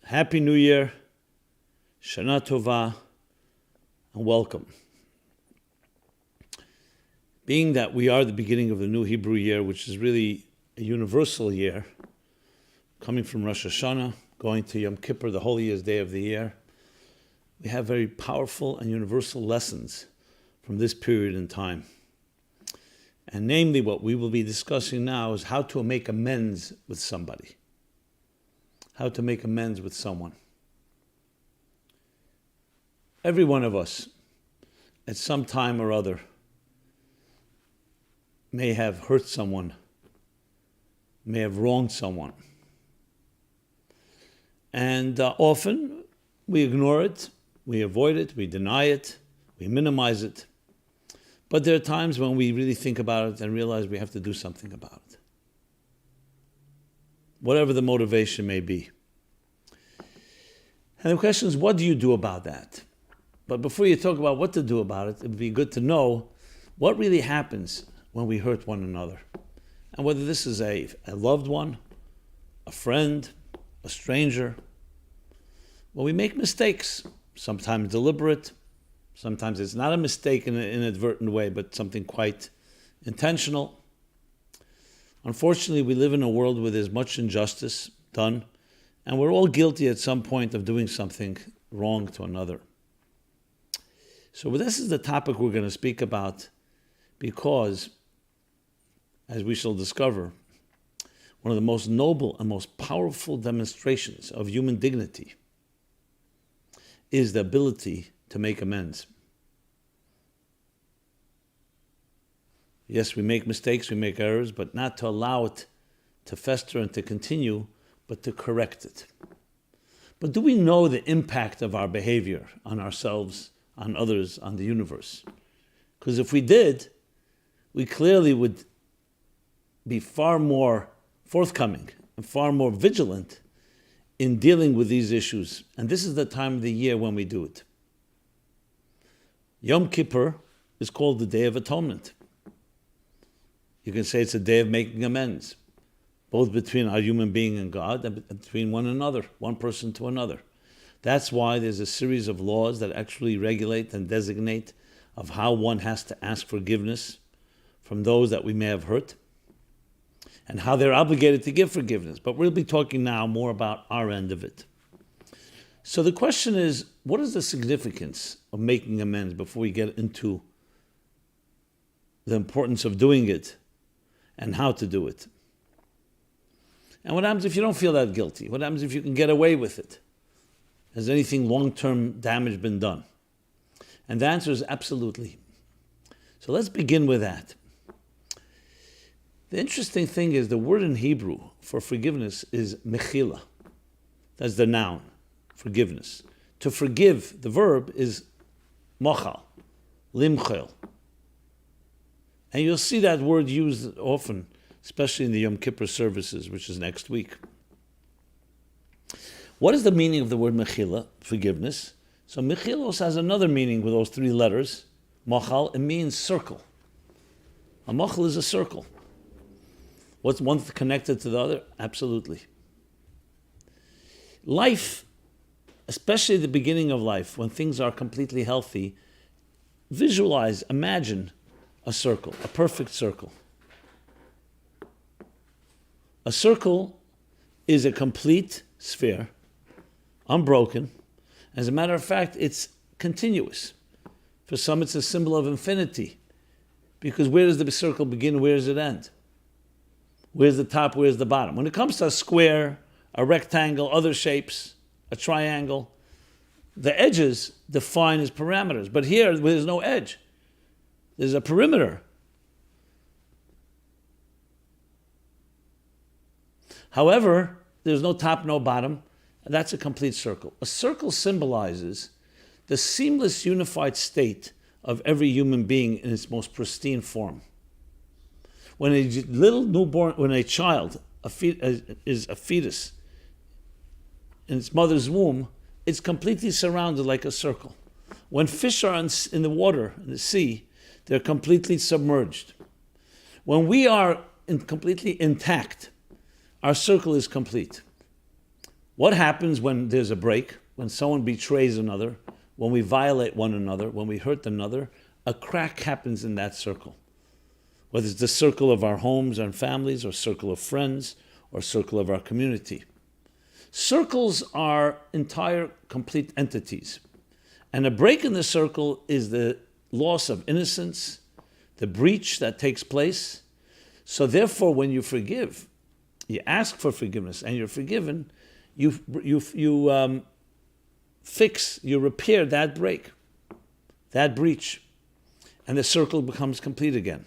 Happy New Year, Shana Tova, and welcome. Being that we are the beginning of the new Hebrew year, which is really a universal year, coming from Rosh Hashanah, going to Yom Kippur, the holiest day of the year, we have very powerful and universal lessons from this period in time. And namely, what we will be discussing now is how to make amends with somebody. How to make amends with someone. Every one of us, at some time or other, may have hurt someone, may have wronged someone. And often we ignore it, we avoid it, we deny it, we minimize it. But there are times when we really think about it and realize we have to do something about it. Whatever the motivation may be. And the question is, what do you do about that? But before you talk about what to do about it, it would be good to know what really happens when we hurt one another. And whether this is a loved one, a friend, a stranger. Well, we make mistakes, sometimes deliberate, sometimes it's not a mistake in an inadvertent way, but something quite intentional. Unfortunately, we live in a world where there's much injustice done, and we're all guilty at some point of doing something wrong to another. So this is the topic we're going to speak about because, as we shall discover, one of the most noble and most powerful demonstrations of human dignity is the ability to make amends. Yes, we make mistakes, we make errors, but not to allow it to fester and to continue, but to correct it. But do we know the impact of our behavior on ourselves, on others, on the universe? Because if we did, we clearly would be far more forthcoming and far more vigilant in dealing with these issues. And this is the time of the year when we do it. Yom Kippur is called the Day of Atonement. You can say it's a day of making amends, both between our human being and God and between one another, one person to another. That's why there's a series of laws that actually regulate and designate of how one has to ask forgiveness from those that we may have hurt and how they're obligated to give forgiveness. But we'll be talking now more about our end of it. So the question is, what is the significance of making amends before we get into the importance of doing it and how to do it? And what happens if you don't feel that guilty? What happens if you can get away with it? Has anything long-term damage been done? And the answer is absolutely. So let's begin with that. The interesting thing is the word in Hebrew for forgiveness is mechila. That's the noun, forgiveness. To forgive, the verb is mochal, limchel. And you'll see that word used often, especially in the Yom Kippur services, which is next week. What is the meaning of the word mechila, forgiveness? So mechilos has another meaning with those three letters. Mochal, it means circle. A mochal is a circle. What's one connected to the other? Absolutely. Life, especially at the beginning of life, when things are completely healthy, visualize, imagine a circle, a perfect circle. A circle is a complete sphere, unbroken. As a matter of fact, it's continuous. For some, it's a symbol of infinity. Because where does the circle begin? Where does it end? Where's the top? Where's the bottom? When it comes to a square, a rectangle, other shapes, a triangle, the edges define its parameters. But here, there's no edge. There's a perimeter. However, there's no top, no bottom. That's a complete circle. A circle symbolizes the seamless, unified state of every human being in its most pristine form. When a child is a fetus in its mother's womb, it's completely surrounded like a circle. When fish are in the water, in the sea, they're completely submerged. When we are completely intact, our circle is complete. What happens when there's a break, when someone betrays another, when we violate one another, when we hurt another? A crack happens in that circle. Whether it's the circle of our homes and families, or circle of friends, or circle of our community. Circles are entire, complete entities. And a break in the circle is the loss of innocence, the breach that takes place. So therefore, when you forgive, you ask for forgiveness and you're forgiven, you repair that break, that breach, and the circle becomes complete again.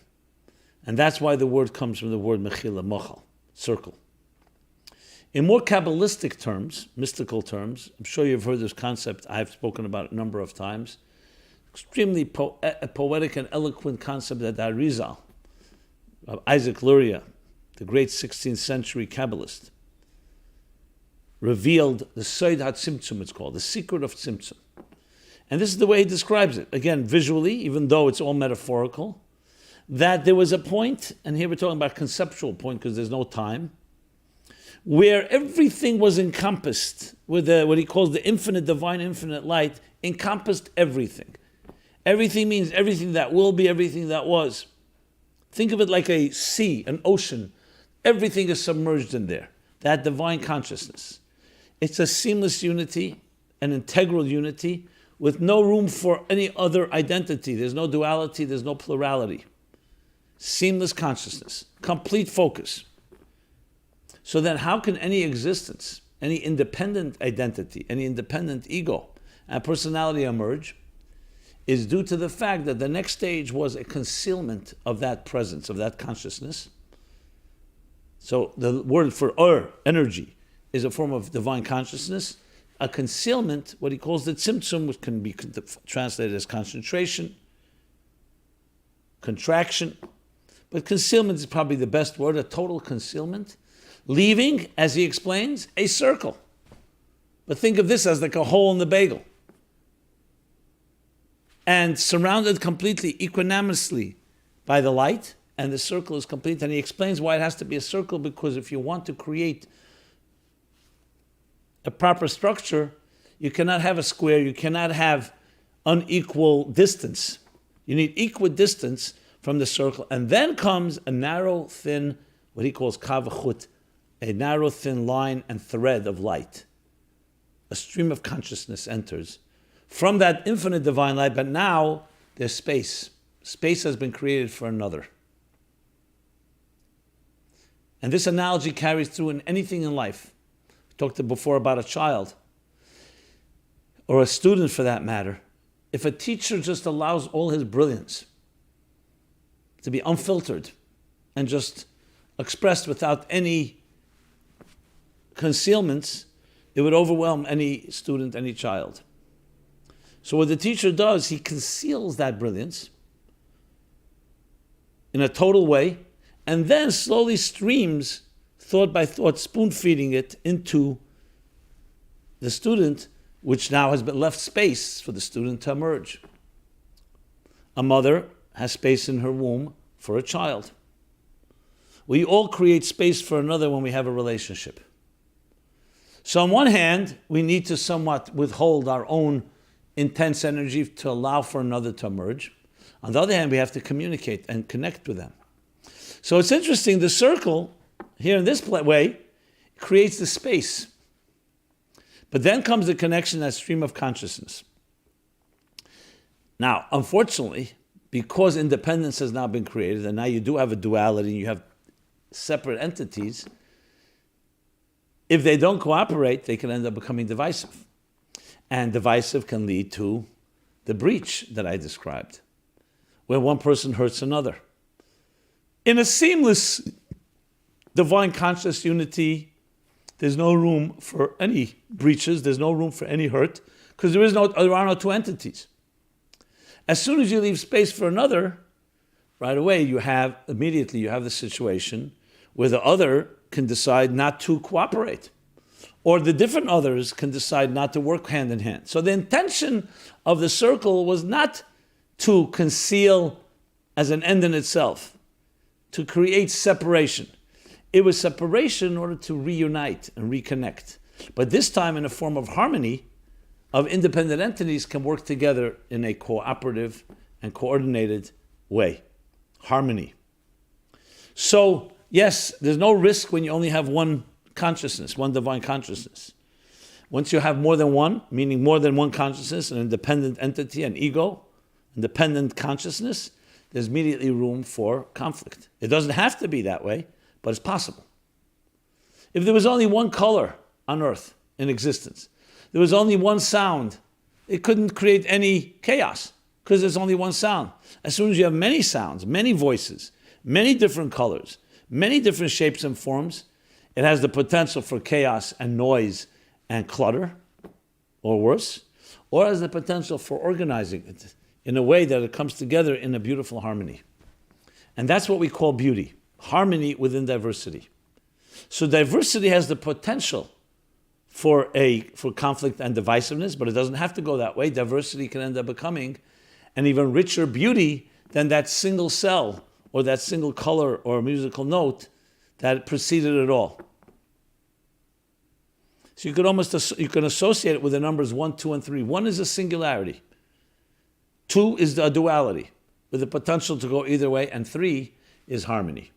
And that's why the word comes from the word mechila, mochal, circle. In more Kabbalistic terms, mystical terms, I'm sure you've heard this concept, I've spoken about it a number of times, extremely poetic and eloquent concept that Arizal, of Isaac Luria, the great 16th century Kabbalist, revealed the Soid HaTzimtzum, it's called, the secret of Tzimtzum. And this is the way he describes it. Again, visually, even though it's all metaphorical, that there was a point, and here we're talking about conceptual point because there's no time, where everything was encompassed, with what he calls the infinite, divine, infinite light, encompassed everything. Everything means everything that will be, everything that was. Think of it like a sea, an ocean. Everything is submerged in there, that divine consciousness. It's a seamless unity, an integral unity, with no room for any other identity. There's no duality, there's no plurality. Seamless consciousness, complete focus. So then how can any existence, any independent identity, any independent ego and personality emerge? Is due to the fact that the next stage was a concealment of that presence, of that consciousness. So the word for energy, is a form of divine consciousness. A concealment, what he calls the tzimtzum, which can be translated as concentration, contraction. But concealment is probably the best word, a total concealment. Leaving, as he explains, a circle. But think of this as like a hole in the bagel. And surrounded completely, equanimously by the light, and the circle is complete. And he explains why it has to be a circle, because if you want to create a proper structure, you cannot have a square, you cannot have unequal distance. You need equal distance from the circle. And then comes a narrow, thin, what he calls kavachut, a narrow, thin line and thread of light. A stream of consciousness enters from that infinite divine light, but now there's space. Space has been created for another. And this analogy carries through in anything in life. We talked before about a child, or a student for that matter. If a teacher just allows all his brilliance to be unfiltered and just expressed without any concealments, it would overwhelm any student, any child. So what the teacher does, he conceals that brilliance in a total way, and then slowly streams, thought by thought, spoon-feeding it into the student, which now has been left space for the student to emerge. A mother has space in her womb for a child. We all create space for another when we have a relationship. So on one hand, we need to somewhat withhold our own intense energy to allow for another to emerge. On the other hand, we have to communicate and connect with them. So it's interesting, the circle, here in this way, creates the space. But then comes the connection, that stream of consciousness. Now, unfortunately, because independence has now been created, and now you do have a duality, you have separate entities, if they don't cooperate, they can end up becoming divisive. And divisive can lead to the breach that I described, where one person hurts another. In a seamless divine conscious unity, there's no room for any breaches, there's no room for any hurt, because there are no two entities. As soon as you leave space for another, right away you have the situation where the other can decide not to cooperate, or the different others can decide not to work hand in hand. So the intention of the circle was not to conceal as an end in itself, to create separation. It was separation in order to reunite and reconnect. But this time in a form of harmony, of independent entities can work together in a cooperative and coordinated way. Harmony. So, yes, there's no risk when you only have one consciousness, one divine consciousness. Once you have more than one, meaning more than one consciousness, an independent entity, an ego, independent consciousness, there's immediately room for conflict. It doesn't have to be that way, but it's possible. If there was only one color on earth in existence, there was only one sound, it couldn't create any chaos because there's only one sound. As soon as you have many sounds, many voices, many different colors, many different shapes and forms, it has the potential for chaos and noise and clutter, or worse, or has the potential for organizing it in a way that it comes together in a beautiful harmony. And that's what we call beauty, harmony within diversity. So diversity has the potential for conflict and divisiveness, but it doesn't have to go that way. Diversity can end up becoming an even richer beauty than that single cell or that single color or musical note that preceded it all. So you can associate it with the numbers 1, 2, and 3. 1 is a singularity. 2 is a duality with the potential to go either way, and 3 is harmony.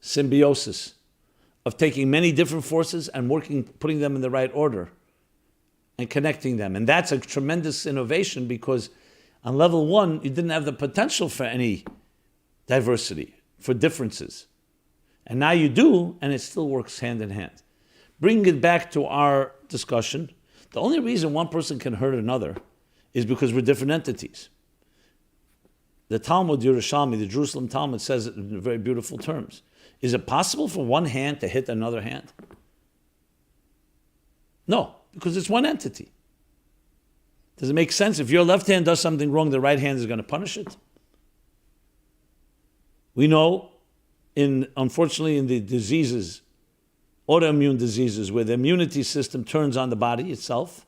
Symbiosis of taking many different forces and putting them in the right order and connecting them. And that's a tremendous innovation because on level 1, you didn't have the potential for any diversity, for differences. And now you do, and it still works hand in hand. Bringing it back to our discussion, the only reason one person can hurt another is because we're different entities. The Talmud Yerushalmi, the Jerusalem Talmud, says it in very beautiful terms. Is it possible for one hand to hit another hand? No, because it's one entity. Does it make sense? If your left hand does something wrong, the right hand is going to punish it? We know, unfortunately, in the diseases, autoimmune diseases, where the immunity system turns on the body itself,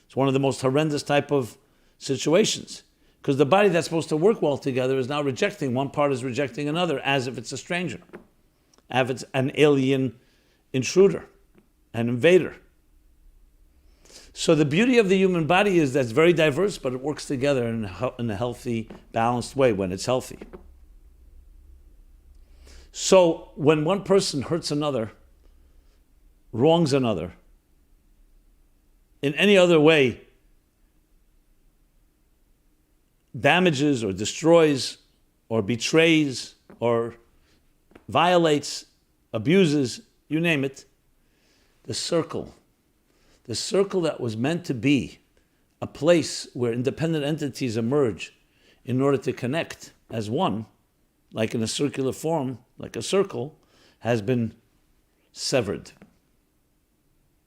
it's one of the most horrendous type of situations. Because the body that's supposed to work well together is now rejecting, one part is rejecting another as if it's a stranger, as if it's an alien intruder, an invader. So the beauty of the human body is that it's very diverse, but it works together in a healthy, balanced way when it's healthy. So when one person hurts another, wrongs another, in any other way, damages or destroys or betrays or violates, abuses, you name it, the circle that was meant to be a place where independent entities emerge in order to connect as one, like in a circular form, like a circle, has been severed,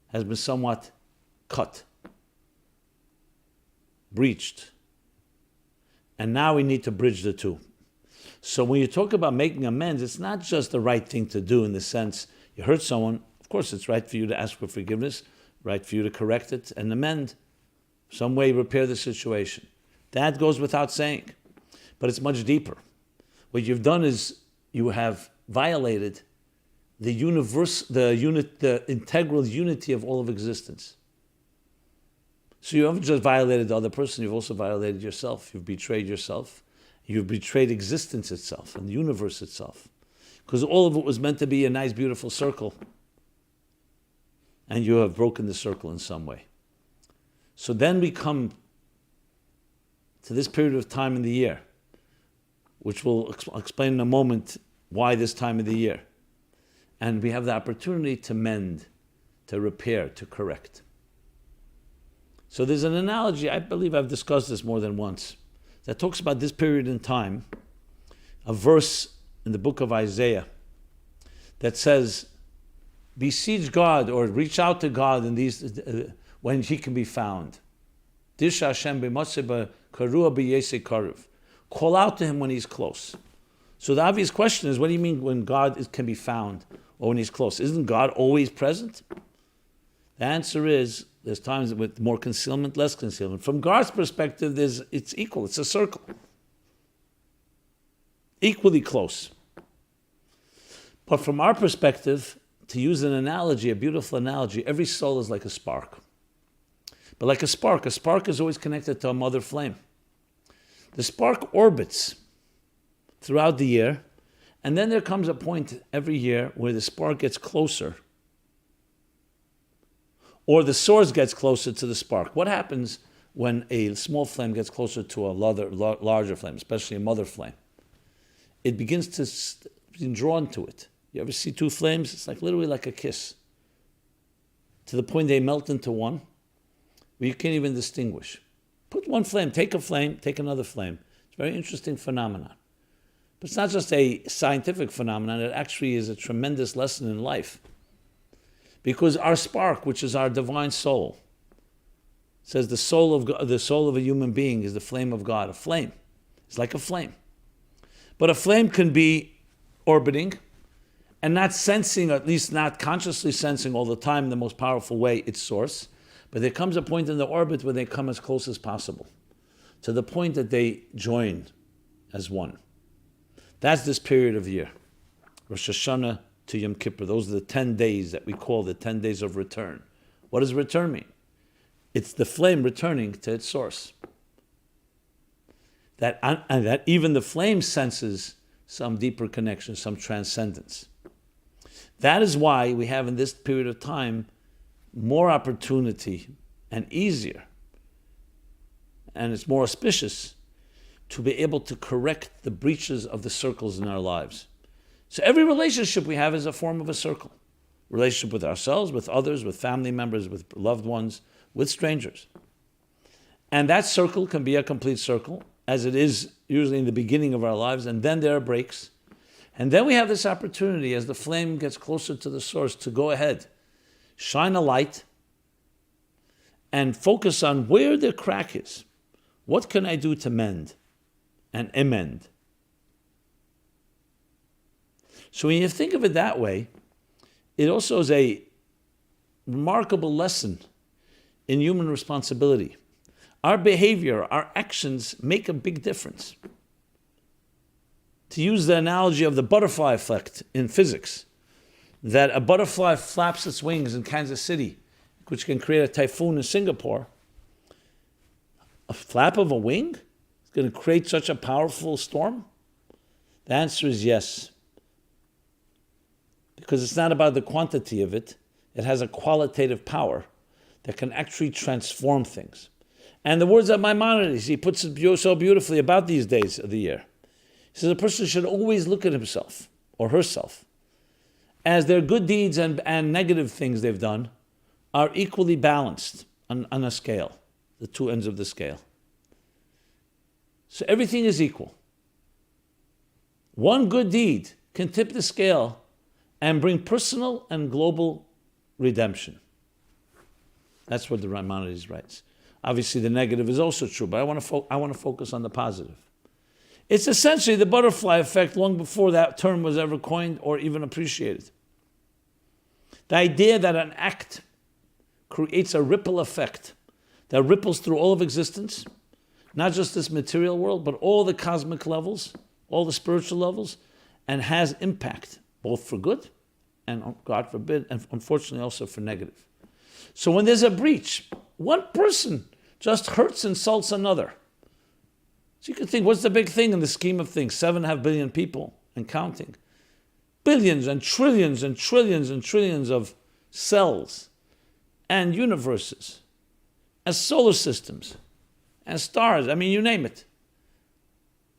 has been somewhat cut, breached. And now we need to bridge the two. So when you talk about making amends, it's not just the right thing to do in the sense you hurt someone. Of course, it's right for you to ask for forgiveness, right for you to correct it and amend, some way repair the situation. That goes without saying. But it's much deeper. What you've done is you have violated the integral unity of all of existence. So you haven't just violated the other person, you've also violated yourself. You've betrayed yourself. You've betrayed existence itself and the universe itself. Because all of it was meant to be a nice, beautiful circle. And you have broken the circle in some way. So then we come to this period of time in the year, which we'll explain in a moment why this time of the year. And we have the opportunity to mend, to repair, to correct. So there's an analogy, I believe I've discussed this more than once, that talks about this period in time, a verse in the book of Isaiah that says, beseech God or reach out to God in these when He can be found. Disha Hashem b'motzeh karua b'yesei karuv. Call out to Him when He's close. So the obvious question is, what do you mean when God can be found or when He's close? Isn't God always present? The answer is, there's times with more concealment, less concealment. From God's perspective, it's equal. It's a circle. Equally close. But from our perspective, to use an analogy, a beautiful analogy, every soul is like a spark. But like a spark is always connected to a mother flame. The spark orbits throughout the year, and then there comes a point every year where the spark gets closer, or the source gets closer to the spark. What happens when a small flame gets closer to a larger flame, especially a mother flame? It begins to be drawn to it. You ever see two flames? It's like literally like a kiss, to the point they melt into one, where you can't even distinguish. Put one flame, take another flame. It's a very interesting phenomenon. But it's not just a scientific phenomenon, it actually is a tremendous lesson in life. Because our spark, which is our divine soul, says the soul of God, the soul of a human being is the flame of God. A flame. It's like a flame. But a flame can be orbiting and not sensing, or at least not consciously sensing all the time in the most powerful way, its source. But there comes a point in the orbit where they come as close as possible, to the point that they join as one. That's this period of year. Rosh Hashanah to Yom Kippur. Those are the 10 days that we call the 10 days of return. What does return mean? It's the flame returning to its source. That even the flame senses some deeper connection, some transcendence. That is why we have in this period of time more opportunity and easier, and it's more auspicious to be able to correct the breaches of the circles in our lives. So every relationship we have is a form of a circle. Relationship with ourselves, with others, with family members, with loved ones, with strangers. And that circle can be a complete circle, as it is usually in the beginning of our lives, and then there are breaks. And then we have this opportunity, as the flame gets closer to the source, to go ahead, shine a light, and focus on where the crack is. What can I do to mend and amend? So when you think of it that way, it also is a remarkable lesson in human responsibility. Our behavior, our actions make a big difference. To use the analogy of the butterfly effect in physics, that a butterfly flaps its wings in Kansas City, which can create a typhoon in Singapore. A flap of a wing is going to create such a powerful storm? The answer is yes. Because it's not about the quantity of it. It has a qualitative power that can actually transform things. And the words of Maimonides, he puts it so beautifully about these days of the year. He says a person should always look at himself or herself as their good deeds and negative things they've done are equally balanced on a scale, the two ends of the scale. So everything is equal. One good deed can tip the scale and bring personal and global redemption. That's what the Maimonides writes. Obviously, the negative is also true, but I want to focus on the positive. It's essentially the butterfly effect long before that term was ever coined or even appreciated. The idea that an act creates a ripple effect that ripples through all of existence, not just this material world, but all the cosmic levels, all the spiritual levels, and has impact, both for good and, God forbid, and unfortunately also for negative. So when there's a breach, one person just hurts, insults another. So you can think, what's the big thing in the scheme of things? 7.5 billion people and counting. Billions and trillions and trillions and trillions of cells and universes and solar systems and stars. I mean, you name it.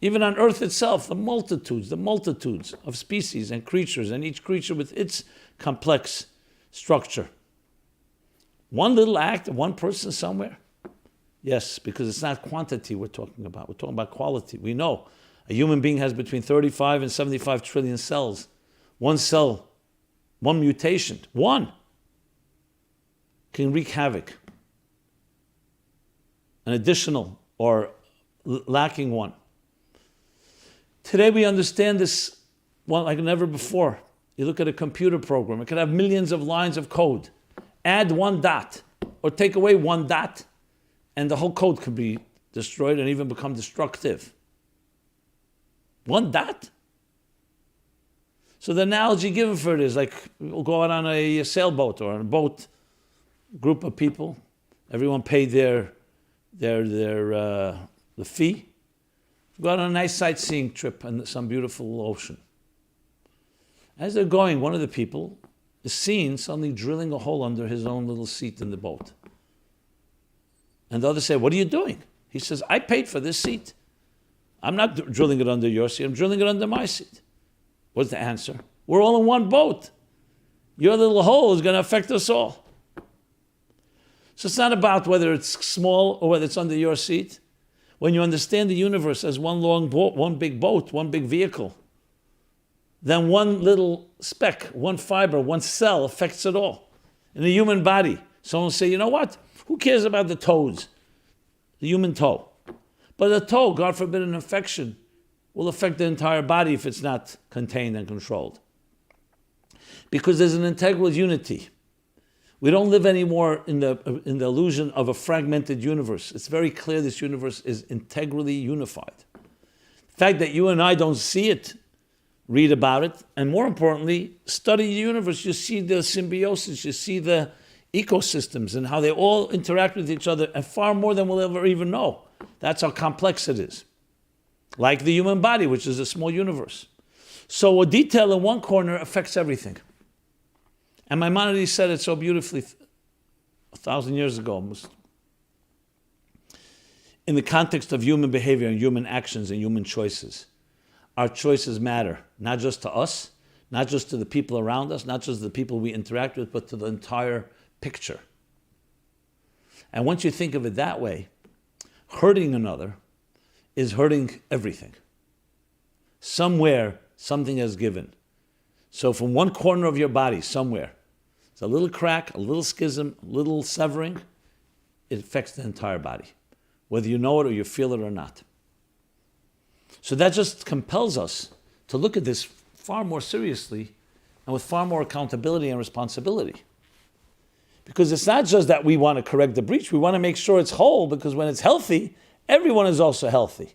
Even on Earth itself, the multitudes of species and creatures, and each creature with its complex structure. One little act of one person somewhere? Yes, because it's not quantity we're talking about. We're talking about quality. We know a human being has between 35 and 75 trillion cells. One cell, one mutation, one can wreak havoc. An additional or lacking one. Today we understand this like never before. You look at a computer program, it can have millions of lines of code. Add one dot or take away one dot, and the whole code could be destroyed and even become destructive. One dot? So the analogy given for it is like we'll go out on a sailboat or on a boat, group of people, everyone paid the fee, go out on a nice sightseeing trip on some beautiful ocean. As they're going, one of the people is seen suddenly drilling a hole under his own little seat in the boat. And the others say, "What are you doing?" He says, "I paid for this seat. I'm not drilling it under your seat, I'm drilling it under my seat." What's the answer? We're all in one boat. Your little hole is going to affect us all. So it's not about whether it's small or whether it's under your seat. When you understand the universe as one long boat, one big boat, one big vehicle, then one little speck, one fiber, one cell affects it all. In the human body, someone will say, "You know what? Who cares about the toes? The human toe." But the toe, God forbid an infection, will affect the entire body if it's not contained and controlled. Because there's an integral unity. We don't live anymore in the illusion of a fragmented universe. It's very clear this universe is integrally unified. The fact that you and I don't see it, read about it, and more importantly, study the universe. You see the symbiosis, you see the ecosystems and how they all interact with each other, and far more than we'll ever even know. That's how complex it is. Like the human body, which is a small universe. So a detail in one corner affects everything. And Maimonides said it so beautifully 1,000 years ago almost. In the context of human behavior and human actions and human choices. Our choices matter, not just to us, not just to the people around us, not just the people we interact with, but to the entire picture. And once you think of it that way, hurting another is hurting everything. Somewhere, something is given. So from one corner of your body, somewhere, it's a little crack, a little schism, a little severing, it affects the entire body, whether you know it or you feel it or not. So that just compels us to look at this far more seriously and with far more accountability and responsibility. Because it's not just that we want to correct the breach, we want to make sure it's whole, because when it's healthy, everyone is also healthy.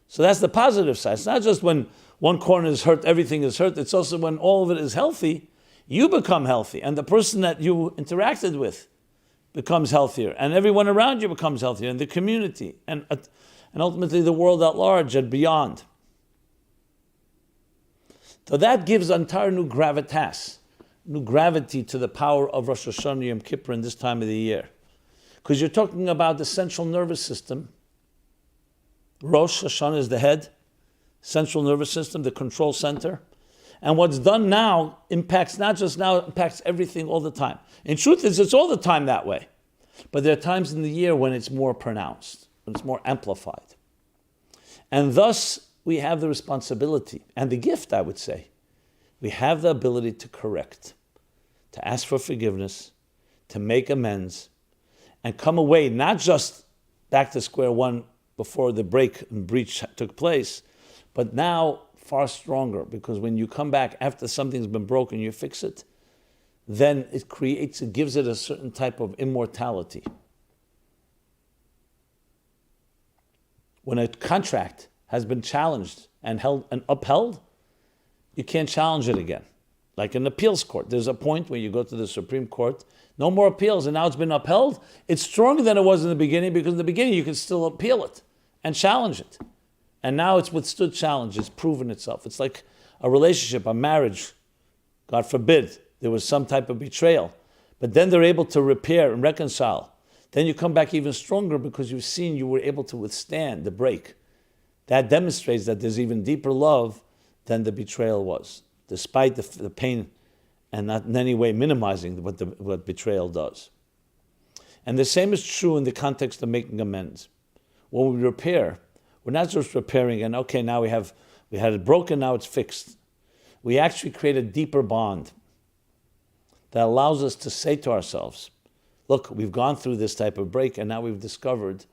So that's the positive side. It's not just when one corner is hurt, everything is hurt. It's also when all of it is healthy, you become healthy, and the person that you interacted with becomes healthier, and everyone around you becomes healthier, and the community, and ultimately the world at large and beyond. So that gives entire new gravitas, new gravity to the power of Rosh Hashanah Yom Kippur in this time of the year. Because you're talking about the central nervous system. Rosh Hashanah is the head, central nervous system, the control center. And what's done now impacts not just now, it impacts everything all the time. In truth, it's all the time that way. But there are times in the year when it's more pronounced, when it's more amplified. And thus, we have the responsibility and the gift, I would say. We have the ability to correct, to ask for forgiveness, to make amends, and come away not just back to square one before the break and breach took place, but now far stronger, because when you come back after something's been broken, you fix it, then it gives it a certain type of immortality. When a contract has been challenged and held and upheld, you can't challenge it again. Like an appeals court, there's a point where you go to the Supreme Court, no more appeals, and now it's been upheld. It's stronger than it was in the beginning, because in the beginning you could still appeal it and challenge it. And now it's withstood challenge, it's proven itself. It's like a relationship, a marriage. God forbid, there was some type of betrayal. But then they're able to repair and reconcile. Then you come back even stronger because you've seen you were able to withstand the break. That demonstrates that there's even deeper love than the betrayal was, despite the pain and not in any way minimizing what betrayal does. And the same is true in the context of making amends. When we repair, we're not just repairing and okay, now we had it broken, now it's fixed. We actually create a deeper bond that allows us to say to ourselves, look, we've gone through this type of break and now we've discovered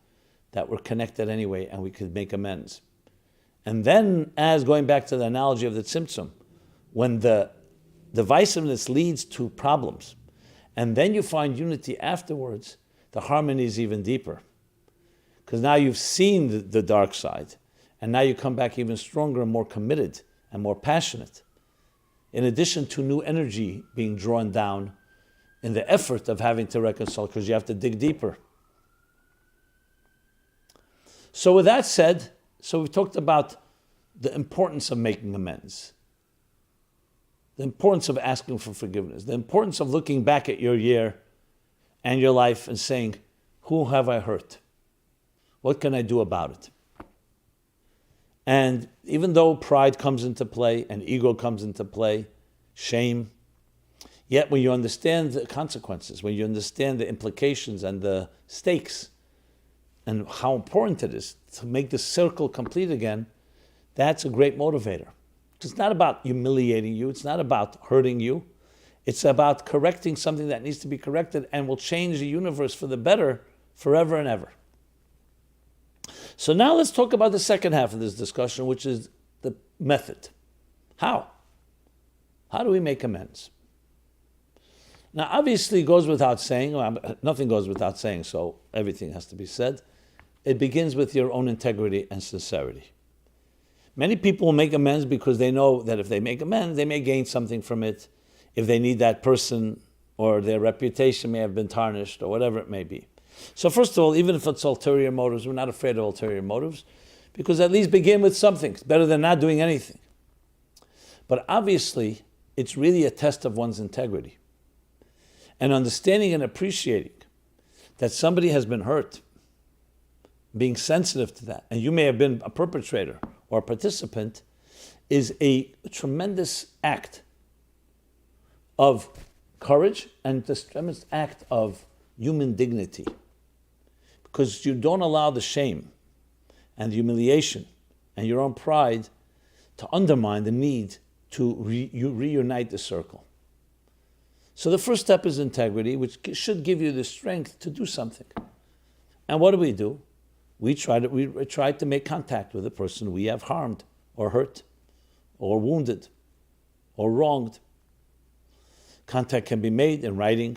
that we're connected anyway and we could make amends. And then, as going back to the analogy of the tzimtzum, when the divisiveness leads to problems, and then you find unity afterwards, the harmony is even deeper. Because now you've seen the dark side, and now you come back even stronger and more committed and more passionate. in addition to new energy being drawn down in the effort of having to reconcile, because you have to dig deeper. So with that said, we've talked about the importance of making amends, the importance of asking for forgiveness, the importance of looking back at your year and your life and saying, who have I hurt? What can I do about it? And even though pride comes into play and ego comes into play, shame, yet when you understand the consequences, when you understand the implications and the stakes and how important it is to make the circle complete again, that's a great motivator. It's not about humiliating you. It's not about hurting you. It's about correcting something that needs to be corrected and will change the universe for the better forever and ever. So now let's talk about the second half of this discussion, which is the method. How? How do we make amends? Now, obviously, it goes without saying, nothing goes without saying, so everything has to be said. It begins with your own integrity and sincerity. Many people will make amends because they know that if they make amends, they may gain something from it. If they need that person, or their reputation may have been tarnished, or whatever it may be. So first of all, even if it's ulterior motives, we're not afraid of ulterior motives, because at least begin with something. It's better than not doing anything. But obviously, it's really a test of one's integrity. And understanding and appreciating that somebody has been hurt, being sensitive to that, and you may have been a perpetrator or a participant, is a tremendous act of courage and a tremendous act of human dignity. Because you don't allow the shame and the humiliation and your own pride to undermine the need to reunite the circle. So the first step is integrity, which should give you the strength to do something. And what do? We try to make contact with the person we have harmed or hurt or wounded or wronged. Contact can be made in writing,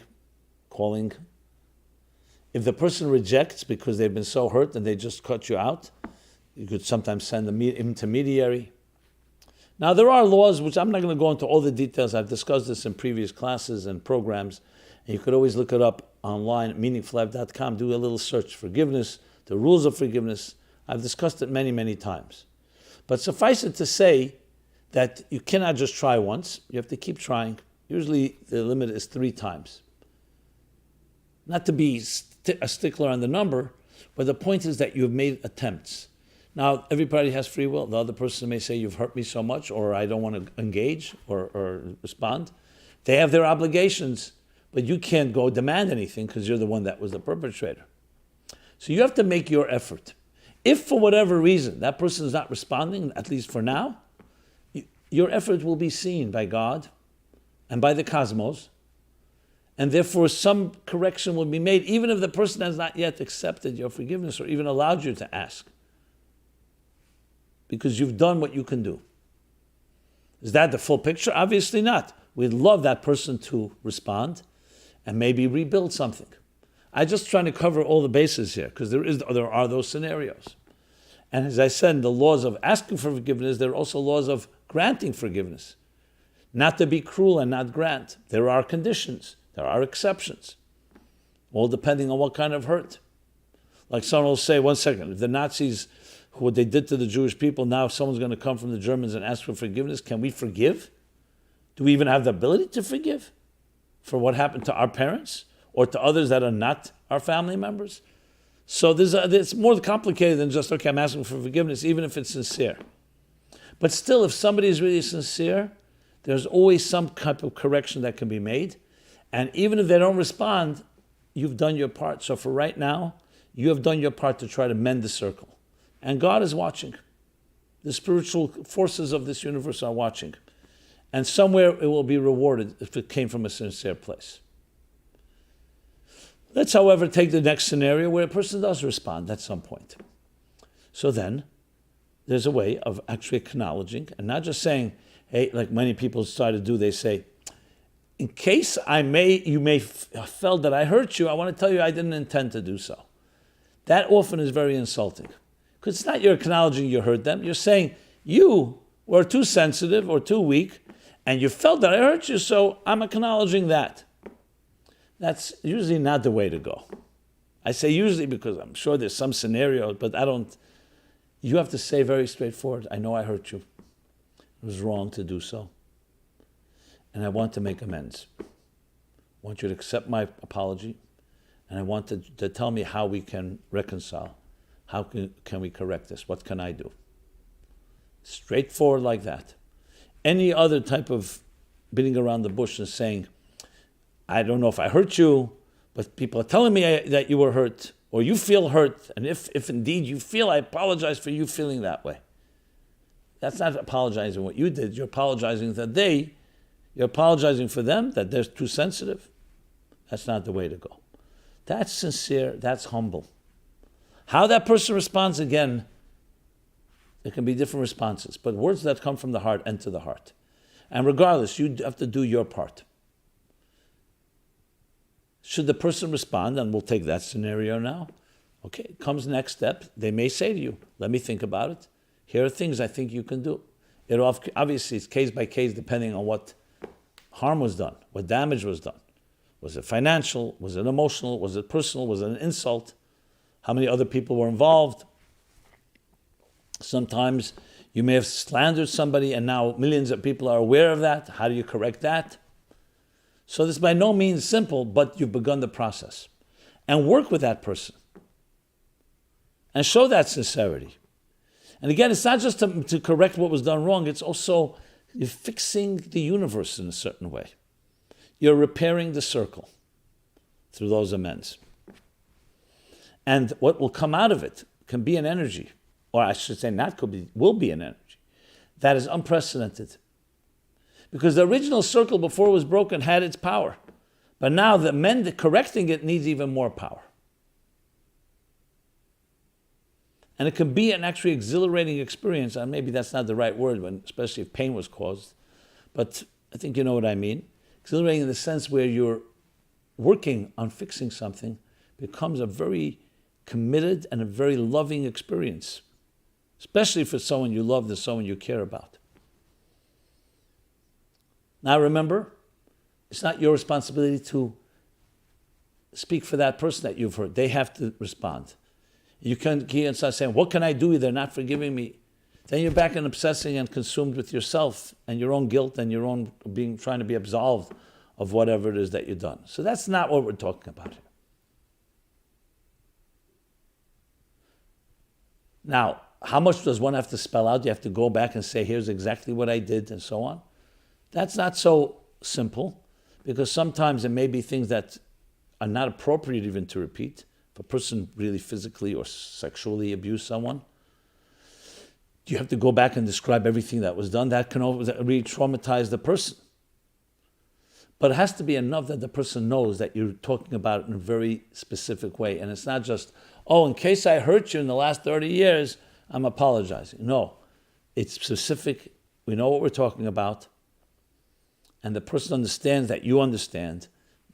calling. If the person rejects because they've been so hurt and they just cut you out, you could sometimes send an intermediary. Now, there are laws, which I'm not going to go into all the details. I've discussed this in previous classes and programs. And you could always look it up online at meaningfullife.com. Do a little search, forgiveness, the rules of forgiveness. I've discussed it many, many times. But suffice it to say that you cannot just try once. You have to keep trying. Usually the limit is 3 times. Not to be a stickler on the number, but the point is that you've made attempts. Now, everybody has free will. The other person may say, you've hurt me so much, or I don't want to engage or respond. They have their obligations, but you can't go demand anything because you're the one that was the perpetrator. So you have to make your effort. If for whatever reason that person is not responding, at least for now, your effort will be seen by God and by the cosmos, and therefore some correction will be made, even if the person has not yet accepted your forgiveness or even allowed you to ask, because you've done what you can do. Is that the full picture? Obviously not. We'd love that person to respond and maybe rebuild something. I'm just trying to cover all the bases here, because there are those scenarios. And as I said, in the laws of asking for forgiveness, there are also laws of granting forgiveness. Not to be cruel and not grant. There are conditions. There are exceptions. All depending on what kind of hurt. Like someone will say, one second, if the Nazis, what they did to the Jewish people, now if someone's going to come from the Germans and ask for forgiveness, can we forgive? Do we even have the ability to forgive for what happened to our parents or to others that are not our family members? So it's more complicated than just, okay, I'm asking for forgiveness, even if it's sincere. But still, if somebody is really sincere, there's always some type of correction that can be made. And even if they don't respond, you've done your part. So for right now, you have done your part to try to mend the circle. And God is watching. The spiritual forces of this universe are watching. And somewhere it will be rewarded if it came from a sincere place. Let's, however, take the next scenario where a person does respond at some point. So then, there's a way of actually acknowledging and not just saying, hey, like many people try to do, they say, in case you may felt that I hurt you, I want to tell you I didn't intend to do so. That often is very insulting. Because it's not you're acknowledging you hurt them. You're saying you were too sensitive or too weak, And you felt that I hurt you, so I'm acknowledging that. That's usually not the way to go. I say usually because I'm sure there's some scenario, but you have to say very straightforward, I know I hurt you. It was wrong to do so. And I want to make amends. I want you to accept my apology, and I want to tell me how we can reconcile. How can we correct this? What can I do? Straightforward like that. Any other type of beating around the bush and saying, I don't know if I hurt you, but people are telling me that you were hurt, or you feel hurt, and if indeed you feel, I apologize for you feeling that way. That's not apologizing what you did. You're apologizing that you're apologizing for them, that they're too sensitive. That's not the way to go. That's sincere, that's humble. How that person responds, again, there can be different responses, but words that come from the heart enter the heart. And regardless, you have to do your part. Should the person respond, and we'll take that scenario now, okay, comes next step, they may say to you, let me think about it. Here are things I think you can do. Obviously, it's case by case depending on what harm was done, what damage was done. Was it financial? Was it emotional? Was it personal? Was it an insult? How many other people were involved? Sometimes you may have slandered somebody and now millions of people are aware of that. How do you correct that? So this is by no means simple, but you've begun the process. And work with that person. And show that sincerity. And again, it's not just to correct what was done wrong, it's also you're fixing the universe in a certain way. You're repairing the circle through those amends. And what will come out of it can be an energy, or I should say will be an energy, that is unprecedented. Because the original circle before it was broken had its power. But now correcting it needs even more power. And it can be an actually exhilarating experience, and maybe that's not the right word, especially if pain was caused. But I think you know what I mean. Exhilarating in the sense where you're working on fixing something becomes a very committed and a very loving experience, especially for someone you love and someone you care about. Now remember, it's not your responsibility to speak for that person that you've hurt. They have to respond. You can't start saying, what can I do? They're not forgiving me. Then you're back and obsessing and consumed with yourself and your own guilt and your own trying to be absolved of whatever it is that you've done. So that's not what we're talking about here. Now, how much does one have to spell out? You have to go back and say, here's exactly what I did and so on. That's not so simple, because sometimes there may be things that are not appropriate even to repeat. If a person really physically or sexually abused someone, you have to go back and describe everything that was done. That can really traumatize the person. But it has to be enough that the person knows that you're talking about it in a very specific way. And it's not just, in case I hurt you in the last 30 years, I'm apologizing. No, it's specific. We know what we're talking about. And the person understands that you understand,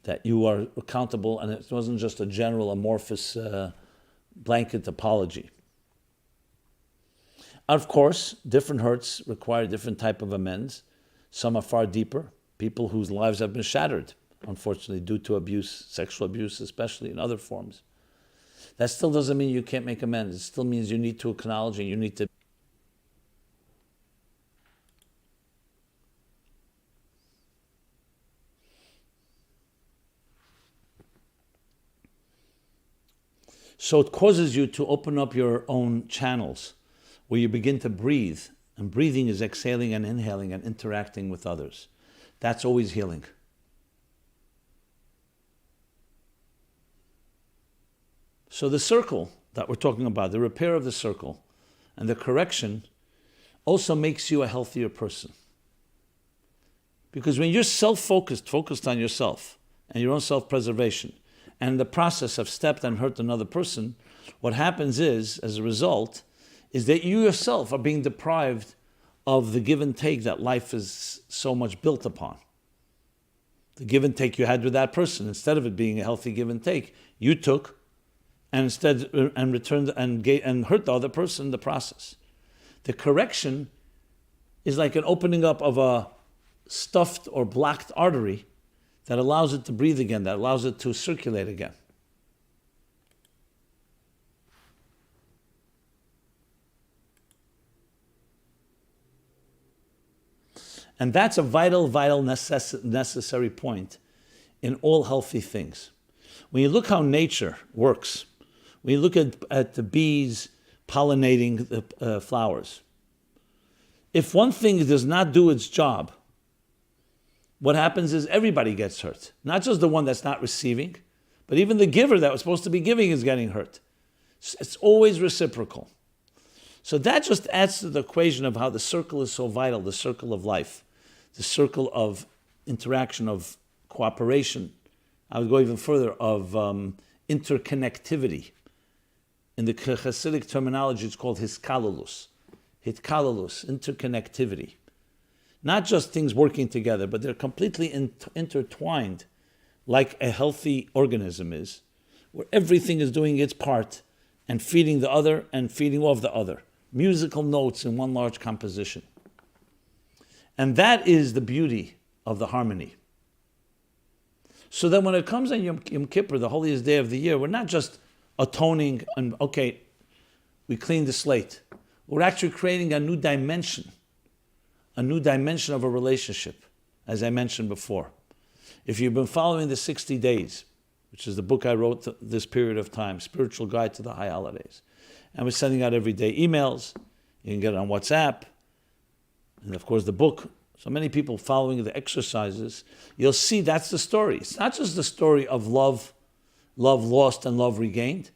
that you are accountable, and it wasn't just a general amorphous blanket apology. Of course, different hurts require different type of amends. Some are far deeper. People whose lives have been shattered, unfortunately, due to abuse, sexual abuse, especially in other forms. That still doesn't mean you can't make amends. It still means you need to acknowledge and you need to. So it causes you to open up your own channels where you begin to breathe. And breathing is exhaling and inhaling and interacting with others. That's always healing. So the circle that we're talking about, the repair of the circle and the correction also makes you a healthier person. Because when you're focused on yourself and your own self-preservation, and in the process have stepped and hurt another person, what happens is, as a result, is that you yourself are being deprived of the give and take that life is so much built upon. The give and take you had with that person, instead of it being a healthy give and take, you took and returned and hurt the other person in the process. The correction is like an opening up of a stuffed or blocked artery that allows it to breathe again, that allows it to circulate again. And that's a vital, necessary point in all healthy things. When you look how nature works, when you look at the bees pollinating the flowers, if one thing does not do its job, what happens is everybody gets hurt. Not just the one that's not receiving, but even the giver that was supposed to be giving is getting hurt. It's always reciprocal. So that just adds to the equation of how the circle is so vital, the circle of life, the circle of interaction, of cooperation. I would go even further, of interconnectivity. In the Hasidic terminology, it's called hiskalulus. Hitkalulus, interconnectivity. Not just things working together, but they're completely intertwined, like a healthy organism is, where everything is doing its part and feeding the other and feeding off the other. Musical notes in one large composition. And that is the beauty of the harmony. So then when it comes on Yom Kippur, the holiest day of the year, we're not just atoning and, okay, we clean the slate. We're actually creating a new dimension of a relationship, as I mentioned before. If you've been following the 60 days, which is the book I wrote this period of time, Spiritual Guide to the High Holidays, and we're sending out everyday emails, you can get it on WhatsApp, and of course the book. So many people following the exercises, you'll see that's the story. It's not just the story of love lost and love regained.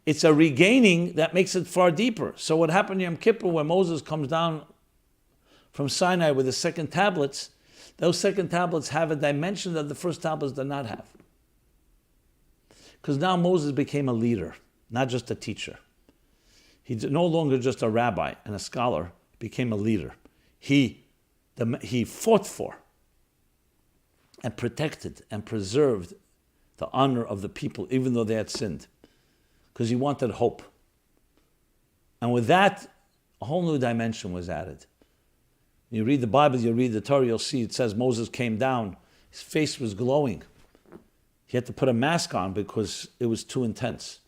It's a regaining that makes it far deeper. So what happened in Yom Kippur when Moses comes down from Sinai with the second tablets, those second tablets have a dimension that the first tablets did not have. Because now Moses became a leader, not just a teacher. He's no longer just a rabbi and a scholar, he became a leader. He fought for and protected and preserved the honor of the people, even though they had sinned, because he wanted hope. And with that, a whole new dimension was added. You read the Bible, you read the Torah, you'll see it says Moses came down, his face was glowing. He had to put a mask on because it was too intense.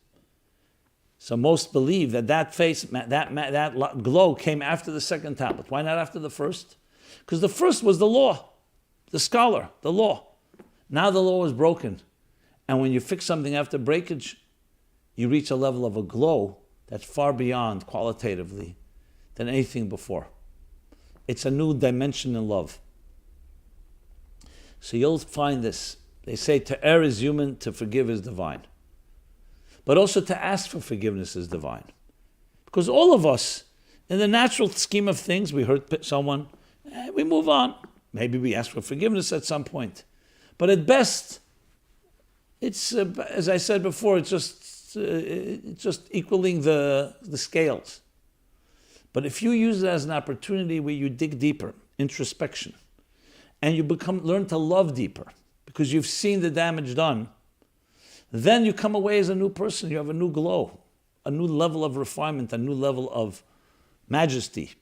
So most believe that face, that glow came after the second tablet. Why not after the first? Because the first was the law, the scholar, the law. Now the law is broken. And when you fix something after breakage, you reach a level of a glow that's far beyond qualitatively than anything before. It's a new dimension in love. So you'll find this. They say to err is human, to forgive is divine. But also to ask for forgiveness is divine. Because all of us, in the natural scheme of things, we hurt someone, we move on. Maybe we ask for forgiveness at some point. But at best, it's, as I said before, it's just equaling the scales. But if you use it as an opportunity where you dig deeper, introspection, and you learn to love deeper, because you've seen the damage done, then you come away as a new person. You have a new glow, a new level of refinement, a new level of majesty,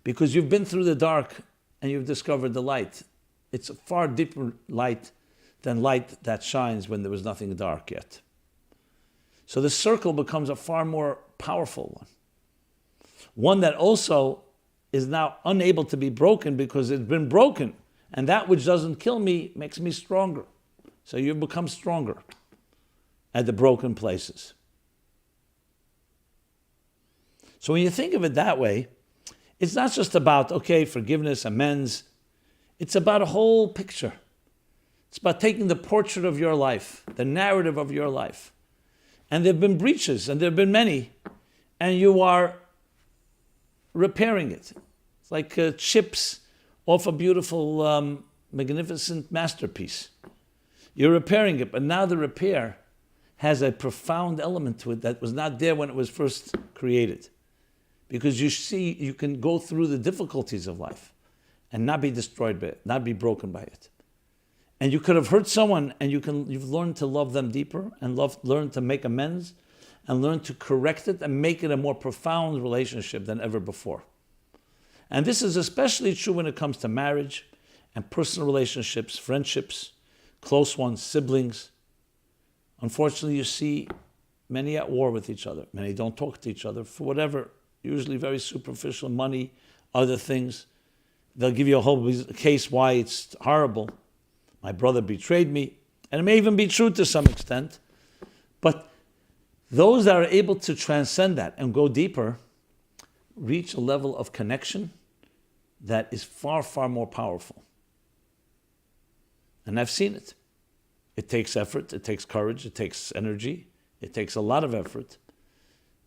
because you've been through the dark and you've discovered the light. It's a far deeper light than light that shines when there was nothing dark yet. So the circle becomes a far more powerful one that also is now unable to be broken because it's been broken, and that which doesn't kill me makes me stronger. So you become stronger at the broken places. So when you think of it that way, it's not just about, okay, forgiveness, amends. It's about a whole picture. It's about taking the portrait of your life, the narrative of your life. And there have been breaches, and there have been many, and you are repairing it. It's like chips off a beautiful, magnificent masterpiece. You're repairing it, but now the repair has a profound element to it that was not there when it was first created. Because you can go through the difficulties of life and not be destroyed by it, not be broken by it. And you could have hurt someone, and you've learned to love them deeper and learn to make amends and learn to correct it and make it a more profound relationship than ever before. And this is especially true when it comes to marriage and personal relationships, friendships, close ones, siblings. Unfortunately, you see many at war with each other. Many don't talk to each other for whatever, usually very superficial, money, other things. They'll give you a whole case why it's horrible. My brother betrayed me. And it may even be true to some extent. But those that are able to transcend that and go deeper reach a level of connection that is far, far more powerful. And I've seen it. It takes effort, it takes courage, it takes energy, it takes a lot of effort,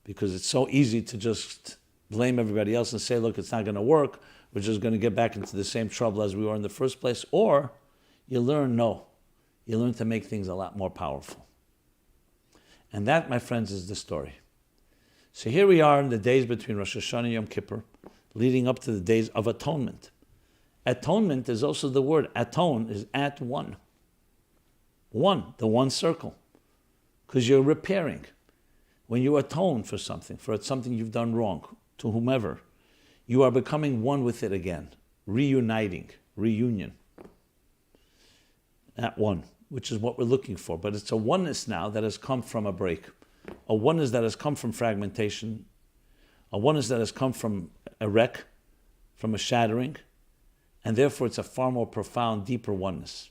because it's so easy to just blame everybody else and say, look, it's not going to work, we're just going to get back into the same trouble as we were in the first place. Or you learn, no, you learn to make things a lot more powerful. And that, my friends, is the story. So here we are in the days between Rosh Hashanah and Yom Kippur, leading up to the days of atonement. Atonement is also the word. Atone is at one. One, the one circle. Because you're repairing. When you atone for something you've done wrong, to whomever, you are becoming one with it again. Reuniting, reunion. At one, which is what we're looking for. But it's a oneness now that has come from a break. A oneness that has come from fragmentation. A oneness that has come from a wreck, from a shattering. And therefore it's a far more profound, deeper oneness.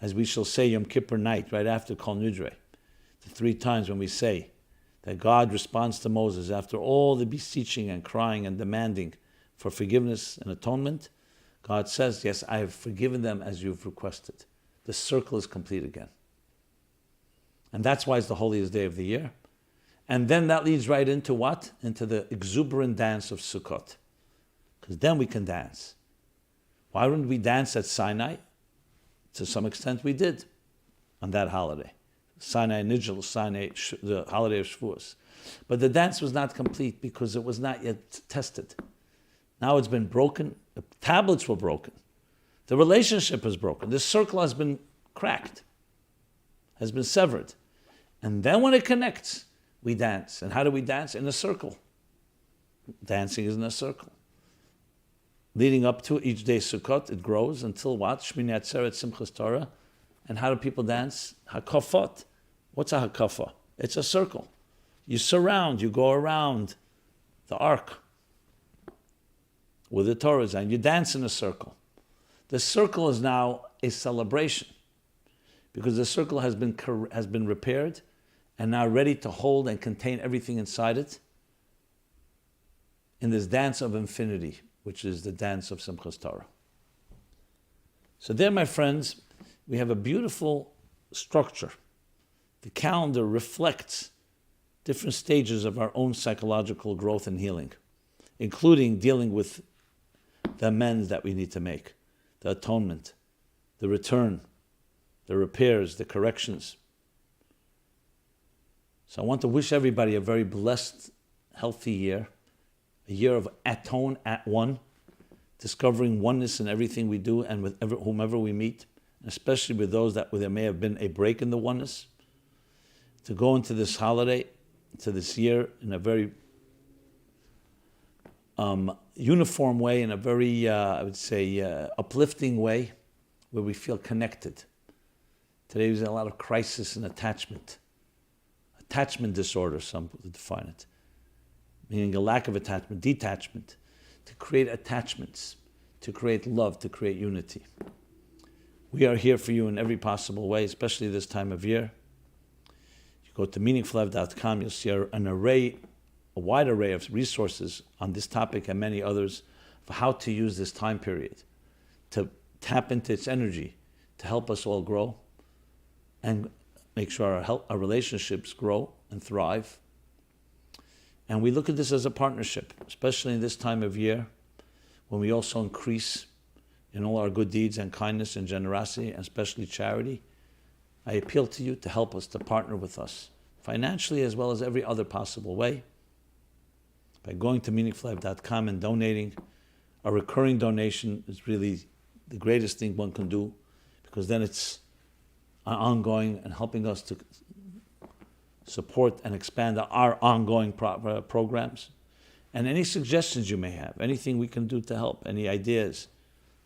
As we shall say Yom Kippur night, right after Kol Nidre, the 3 times when we say that God responds to Moses after all the beseeching and crying and demanding for forgiveness and atonement, God says, yes, I have forgiven them as you've requested. The circle is complete again. And that's why it's the holiest day of the year. And then that leads right into what? Into the exuberant dance of Sukkot. Because then we can dance. Why wouldn't we dance at Sinai? To some extent we did on that holiday. Sinai Nigel, Sinai, the holiday of Shavuos. But the dance was not complete because it was not yet tested. Now it's been broken. The tablets were broken. The relationship is broken. The circle has been cracked, has been severed. And then when it connects, we dance. And how do we dance? In a circle. Dancing is in a circle. Leading up to each day Sukkot, it grows until what? Shmini Atzeret, Simchas Torah. And how do people dance? Hakafot. What's a hakafa? It's a circle. You surround, you go around the ark with the Torah, and you dance in a circle. The circle is now a celebration because the circle has been repaired and now ready to hold and contain everything inside it in this dance of infinity, which is the dance of Simchas Torah. So there, my friends, we have a beautiful structure. The calendar reflects different stages of our own psychological growth and healing, including dealing with the amends that we need to make, the atonement, the return, the repairs, the corrections. So I want to wish everybody a very blessed, healthy year, a year of atone at one, discovering oneness in everything we do and with whomever we meet, especially with those that there may have been a break in the oneness, to go into this holiday, to this year in a very uniform way, in a very, I would say, uplifting way, where we feel connected. Today there's a lot of crisis and attachment disorder, some would define it, meaning a lack of attachment, detachment, to create attachments, to create love, to create unity. We are here for you in every possible way, especially this time of year. You go to meaningfullife.com, you'll see a wide array of resources on this topic and many others for how to use this time period to tap into its energy to help us all grow and make sure our relationships grow and thrive. And we look at this as a partnership, especially in this time of year when we also increase in all our good deeds and kindness and generosity, and especially charity. I appeal to you to help us, to partner with us, financially as well as every other possible way, by going to meaningfullife.com and donating. A recurring donation is really the greatest thing one can do, because then it's ongoing and helping us to support and expand our ongoing programs. And any suggestions you may have, anything we can do to help, any ideas,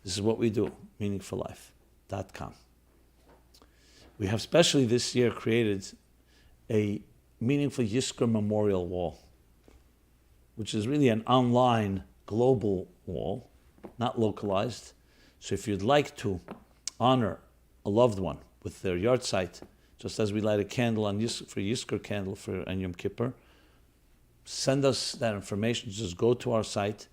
this is what we do, meaningfullife.com. We have specially this year created a Meaningful Yizkor Memorial Wall, which is really an online global wall, not localized. So if you'd like to honor a loved one with their yahrzeit, just as we light a candle on for Yizkor candle for Yom Kippur, send us that information. Just go to our site,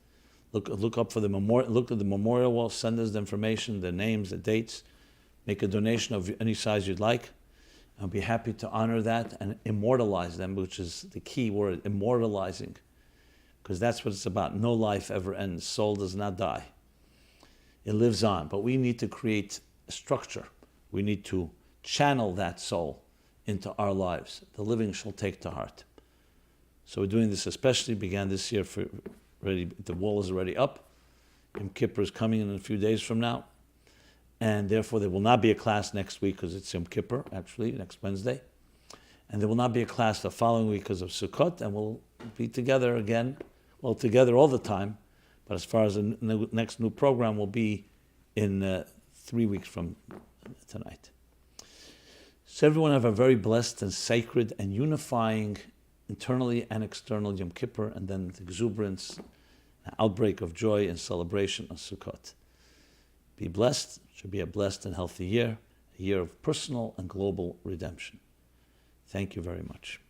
look up for the memorial, look at the memorial wall, send us the information, the names, the dates, make a donation of any size you'd like. I'll be happy to honor that and immortalize them, which is the key word, immortalizing, because that's what it's about. No life ever ends. Soul does not die. It lives on. But we need to create a structure. We need to channel that soul into our lives. The living shall take to heart. So we're doing this especially, began this year, the wall is already up. Yom Kippur is coming in a few days from now. And therefore there will not be a class next week because it's Yom Kippur, actually, next Wednesday. And there will not be a class the following week because of Sukkot, and we'll be together again, well, together all the time. But as far as the next new program will be in 3 weeks from tonight. So everyone have a very blessed and sacred and unifying internally and external Yom Kippur, and then the exuberance, outbreak of joy and celebration of Sukkot. Be blessed. It should be a blessed and healthy year, a year of personal and global redemption. Thank you very much.